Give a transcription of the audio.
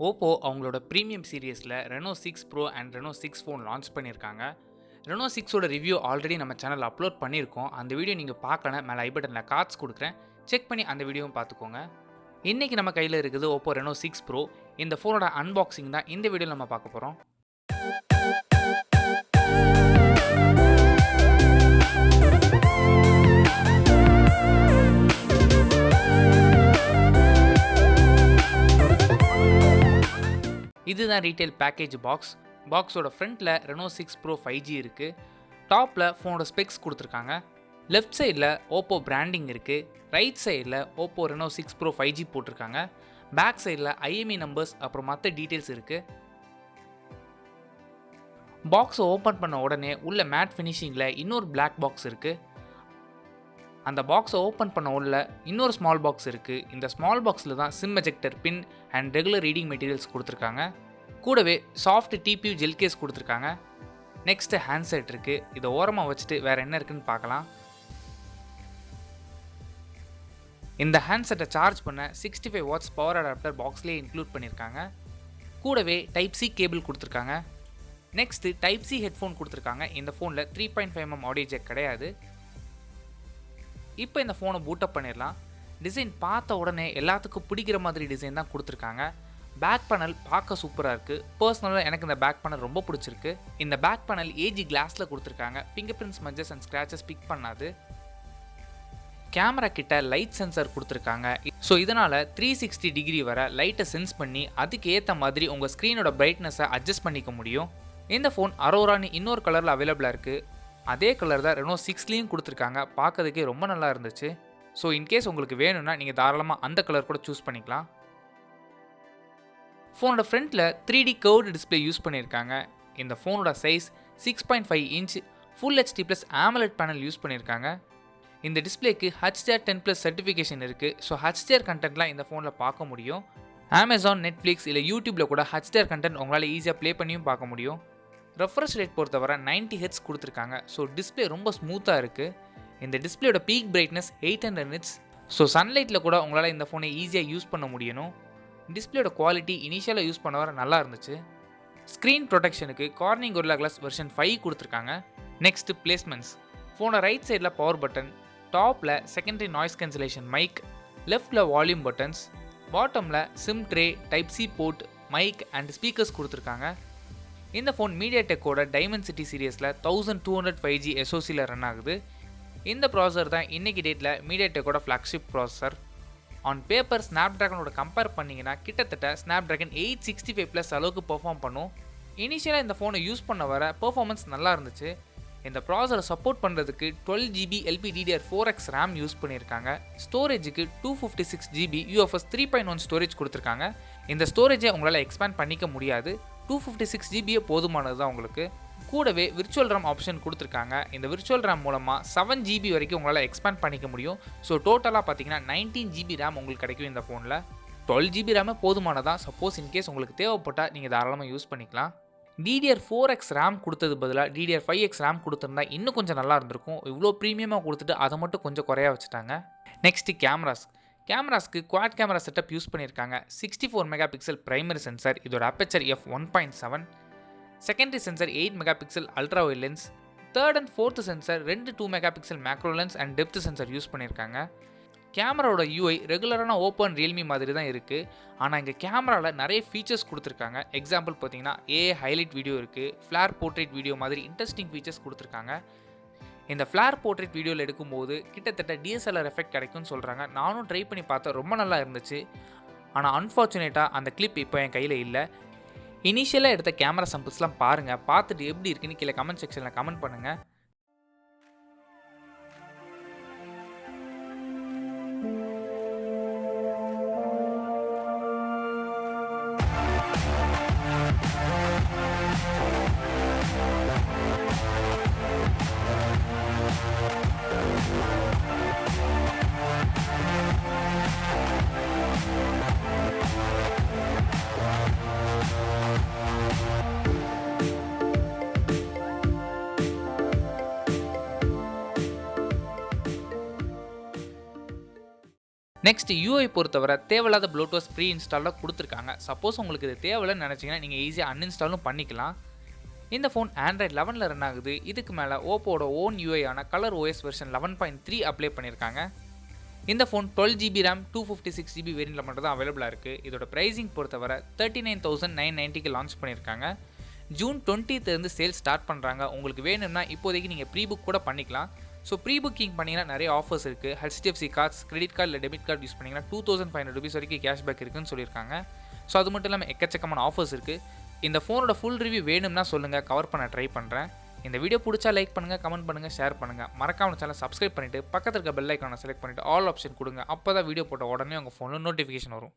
Oppo அவங்களோட premium சீரிஸில் Reno 6 bro and Reno 6 phone launch பண்ணியிருக்காங்க. ரெனோ 6ஓட ரிவ்யூ ஆல்ரெடி நம்ம சேனல் அப்லோட் பண்ணியிருக்கோம். அந்த வீடியோ நீங்கள் பார்க்கணும், மேலே ஐ பட்டனில் கார்ட்ஸ் கொடுக்குறேன், செக் பண்ணி அந்த வீடியோவும் பார்த்துக்கோங்க. இன்றைக்கி நம்ம கையில் இருக்குது Oppo ரெனோ 6 ப்ரோ. இந்த ஃபோனோட அன்பாக்சிங் தான் இந்த வீடியோவில் நம்ம பார்க்க போகிறோம். இதுதான் ரீட்டைல் பேக்கேஜ் பாக்ஸ். பாக்ஸோட ஃப்ரண்ட்டில் ரெனோ 6 ப்ரோ 5G இருக்குது. டாப்பில் ஃபோனோட ஸ்பெக்ஸ் கொடுத்துருக்காங்க. லெஃப்ட் சைடில் ஓப்போ பிராண்டிங் இருக்குது. ரைட் சைடில் ஓப்போ ரெனோ 6 ப்ரோ 5G போட்டிருக்காங்க. பேக் சைடில் IMEI நம்பர்ஸ் அப்புறம் மற்ற டீட்டெயில்ஸ் இருக்குது. பாக்ஸை ஓப்பன் பண்ண உடனே உள்ள மேட் ஃபினிஷிங்கில் இன்னொரு பிளாக் பாக்ஸ் இருக்குது. அந்த பாக்ஸை ஓப்பன் பண்ண உள்ள இன்னொரு ஸ்மால் பாக்ஸ் இருக்குது. இந்த ஸ்மால் பாக்ஸில் தான் sim ejector bin and regular reading materials கொடுத்துருக்காங்க. கூடவே சாஃப்ட் TPU ஜெல் கேஸ் கொடுத்துருக்காங்க. நெக்ஸ்ட்டு ஹேண்ட்செட் இருக்குது. இதை ஓரமாக வச்சுட்டு வேறு என்ன இருக்குன்னு பார்க்கலாம். இந்த ஹேண்ட்செட்டை சார்ஜ் பண்ண 65 வாட்ஸ் பவர் அடாப்டர் பாக்ஸ்லேயே இன்க்ளூட் பண்ணியிருக்காங்க. கூடவே டைப் சி கேபிள் கொடுத்துருக்காங்க. நெக்ஸ்ட்டு டைப் சி ஹெட்ஃபோன் கொடுத்துருக்காங்க. இந்த ஃபோனில் 3.5mm ஆடியோ ஜெக் கிடையாது. இப்போ இந்த ஃபோனை பூட்டப் பண்ணிடலாம். டிசைன் பார்த்த உடனே எல்லாத்துக்கும் பிடிக்கிற மாதிரி டிசைன் தான் கொடுத்துருக்காங்க. பேக் பேனல் பார்க்க சூப்பராக இருக்குது. பர்சனலாக எனக்கு இந்த பேக் பேனல் ரொம்ப பிடிச்சிருக்கு. இந்த பேக் பேனல் ஏஜி கிளாஸில் கொடுத்துருக்காங்க. Finger prints smudges and scratches pick பண்ணாது. கேமரா கிட்ட லைட் சென்சார் கொடுத்துருக்காங்க. ஸோ இதனால் 360 டிகிரி வர லைட்டை சென்ஸ் பண்ணி அதுக்கு ஏற்ற மாதிரி உங்கள் ஸ்க்ரீனோட பிரைட்னஸை அட்ஜஸ்ட் பண்ணிக்க முடியும். இந்த ஃபோன் அரோரான்னு இன்னொரு கலரில் அவைலபிளாக இருக்குது. அதே கலர் தான் ரெனோ 6லேயும் கொடுத்துருக்காங்க. பார்க்கறதுக்கே ரொம்ப நல்லா இருந்துச்சு. ஸோ இன்கேஸ் உங்களுக்கு வேணும்னா நீங்கள் தாராளமாக அந்த கலர் கூட சூஸ் பண்ணிக்கலாம். ஃபோனோட ஃப்ரண்ட்டில் 3D கர்வ்டு டிஸ்பிளே யூஸ் பண்ணியிருக்காங்க. இந்த ஃபோனோட size 6.5 inch full HD plus AMOLED panel use பண்ணியிருக்காங்க. இந்த டிஸ்பிளேக்கு HDR10+ சர்டிஃபிகேஷன் இருக்குது. ஸோ HDR கண்டென்ட்லாம் இந்த ஃபோனில் பார்க்க முடியும். Amazon, Netflix இல்லை யூடியூப்பில் கூட HDR கண்டென்ட் உங்களால் ஈஸியாக ப்ளே பண்ணியும் பார்க்க முடியும். ரெஃப்ரெஷ் ரேட் பொறுத்தவரை 90 Hz கொடுத்துருக்காங்க. ஸோ டிஸ்பிளே ரொம்ப ஸ்மூத்தாக இருக்குது. இந்த டிஸ்பிளேயோட பீக் பிரைட்னஸ் 800 nits. ஸோ சன்லைட்டில் கூட உங்களால் இந்த ஃபோனை ஈஸியாக யூஸ் பண்ண முடியணும். டிஸ்பிளேயோட குவாலிட்டி இனிஷியலாக யூஸ் பண்ண வர நல்லா இருந்துச்சு. ஸ்க்ரீன் ப்ரொடெக்ஷனுக்கு கார்னிங் கொரில்லா கிளாஸ் வெர்ஷன் 5 கொடுத்துருக்காங்க. Next placements. ஃபோனை ரைட் சைடில் பவர் பட்டன், டாப்பில் செகண்டரி நாய்ஸ் கேன்சலேஷன் மைக், லெஃப்டில் வால்யூம் பட்டன்ஸ், பாட்டமில் SIM tray, type C port, mic and speakers கொடுத்துருக்காங்க. இந்த ஃபோன் மீடியாடெக்கோட டைமென்சிட்டி சீரியஸில் 1200 5G SoCயில் ரன் ஆகுது. இந்த ப்ராசஸர் தான் இன்றைக்கி டேட்டில் மீடியாடெக்கோட ஃப்ளாக்ஷிப் ப்ராசஸர். ஆன் பேப்பர் ஸ்னாப்ட்ராகனோட கம்பேர் பண்ணிங்கன்னா கிட்டத்தட்ட ஸ்னாப்ட்ராகன் 865+ அளவுக்கு பெர்ஃபார்ம் பண்ணும். இனிஷியலாக இந்த ஃபோனை யூஸ் பண்ண வர பெர்ஃபார்மன்ஸ் நல்லா இருந்துச்சு. இந்த ப்ராசஸரை சப்போர்ட் பண்ணுறதுக்கு 12GB LPDDR4X RAM யூஸ் பண்ணியிருக்காங்க. ஸ்டோரேஜுக்கு 256GB UFS 3.1 ஸ்டோரேஜ் கொடுத்துருக்காங்க. இந்த ஸ்டோரேஜை உங்களால் எக்ஸ்பேண்ட் பண்ணிக்க முடியாது. 256GB போதுமானது தான் உங்களுக்கு. கூடவே விர்ச்சுவல் RAM ஆப்ஷன் கொடுத்துருக்காங்க. இந்த விர்ச்சுவல் RAM மூலமாக 7GB வரைக்கும் உங்களால் எக்ஸ்பேண்ட் பண்ணிக்க முடியும். ஸோ டோட்டலாக பார்த்தீங்கன்னா 19GB RAM உங்களுக்கு கிடைக்கும் இந்த ஃபோனில். 12GB RAM போதுமானதான். சப்போஸ் இன்கேஸ் உங்களுக்கு தேவைப்பட்டால் நீங்கள் தாராளமாக யூஸ் பண்ணிக்கலாம். DDR4X RAM கொடுத்தது பதிலாக DDR5X RAM கொடுத்துருந்தா இன்னும் கொஞ்சம் நல்லா இருந்திருக்கும். இவ்வளோ ப்ரீமியமாக கொடுத்துட்டு அதை மட்டும் கொஞ்சம் குறையா வச்சுட்டாங்க. நெக்ஸ்ட்டு கேமராஸ்க்கு குவாட் கேமரா செட்டப் யூஸ் பண்ணியிருக்காங்க. 64 மெகாபிக்சல் பிரைமரி சென்சார், இதோட aperture f1.7, secondary sensor 8 megapixel ultra wide lens, third and fourth sensor 2 megapixel macro lens and depth sensor use பண்ணியிருக்காங்க. கேமராவோட UI ரெகுலரான ஓப்பன் ரியல்மி மாதிரி தான் இருக்குது. ஆனால் இங்கே கேமராவில் நிறைய ஃபீச்சர்ஸ் கொடுத்துருக்காங்க. எக்ஸாம்பிள் பார்த்தீங்கன்னா AI ஹைலைட் வீடியோ இருக்குது, ஃப்ளார் போர்ட்ரேட் வீடியோ மாதிரி இன்ட்ரெஸ்டிங் ஃபீச்சர்ஸ் கொடுத்துருக்காங்க. இந்த ஃப்ளார் போர்ட்ரேட் வீடியோவில் எடுக்கும்போது கிட்டத்தட்ட DSLR எஃபெக்ட் கிடைக்கும்னு சொல்கிறாங்க. நானும் ட்ரை பண்ணி பார்த்தேன், ரொம்ப நல்லா இருந்துச்சு. ஆனால் அன்ஃபார்ச்சுனேட்டாக அந்த கிளிப் இப்போ என் கையில் இல்லை. இனிஷியலாக எடுத்த கேமரா சாம்பிள்ஸ்லாம் பாருங்கள். பார்த்துட்டு எப்படி இருக்குன்னு கீழே கமெண்ட் செக்ஷனில் கமெண்ட் பண்ணுங்கள். நெக்ஸ்ட் யூஐ பொறுத்தவரை தேவையில்லாத ப்ளூடூத் ப்ரீ இன்ஸ்டாலாக கொடுத்துருக்காங்க. சப்போஸ் உங்களுக்கு இது தேவையில்லைன்னு நினச்சிங்கன்னா நீங்கள் ஈஸியாக அன்இன்ஸ்டாலும் பண்ணிக்கலாம். இந்த ஃபோன் ஆண்ட்ராய்ட் 11ல் ரன் ஆகுது. இதுக்கு மேலே ஓப்போட ஓன் யூஐ ஆன கலர் ஓஎஸ் வெர்ஷன் 11.3 அப்ளை பண்ணியிருக்காங்க. இந்த ஃபோன் 12GB RAM 256GB வேரியண்ட்டில் மட்டும் தான் அவைலபிளாக இருக்குது. இதோட ப்ரைஸிங் பொறுத்தவரை 39,990க்கு லான்ச் பண்ணியிருக்காங்க. ஜூன் 20th சேல் ஸ்டார்ட் பண்ணுறாங்க. உங்களுக்கு வேணும்னா இப்போதைக்கு நீங்கள் ப்ரீ புக் கூட பண்ணிக்கலாம். ஸோ ப்ரீ புக்கிங் பண்ணிங்கன்னா நிறைய ஆஃபர்ஸ் இருக்குது. HDFC கார்ட்ஸ், கிரெடிட் கார்டு இல்லை டெபிட் கார்டு யூஸ் பண்ணிங்கன்னா ₹2,500 வரைக்கும் கேஷ்பேக் இருக்குன்னு சொல்லியிருக்காங்க. ஸோ அது மட்டும் இல்லாமல் எக்கச்சக்கமான ஆஃபர்ஸ் இருக்குது. இந்த ஃபோனோட ஃபுல் ரிவ்யூ வேணும்னா சொல்லுங்கள், கவர் பண்ண ட்ரை பண்ணுறேன். இந்த வீடியோ பிடிச்சா லைக் பண்ணுங்கள், கமெண்ட் பண்ணுங்கள், ஷேர் பண்ணுங்கள். மறக்காம சேனல் சப்ஸ்கிரைப் பண்ணிவிட்டு பக்கத்தில் இருக்க பெல் ஐக்கானை செலக்ட் பண்ணிவிட்டு ஆல் ஆப்ஷன் கொடுங்க. அப்போ தான் வீடியோ போட்ட உடனே உங்கள் ஃபோனில் நோட்டிஃபிகேஷன் வரும்.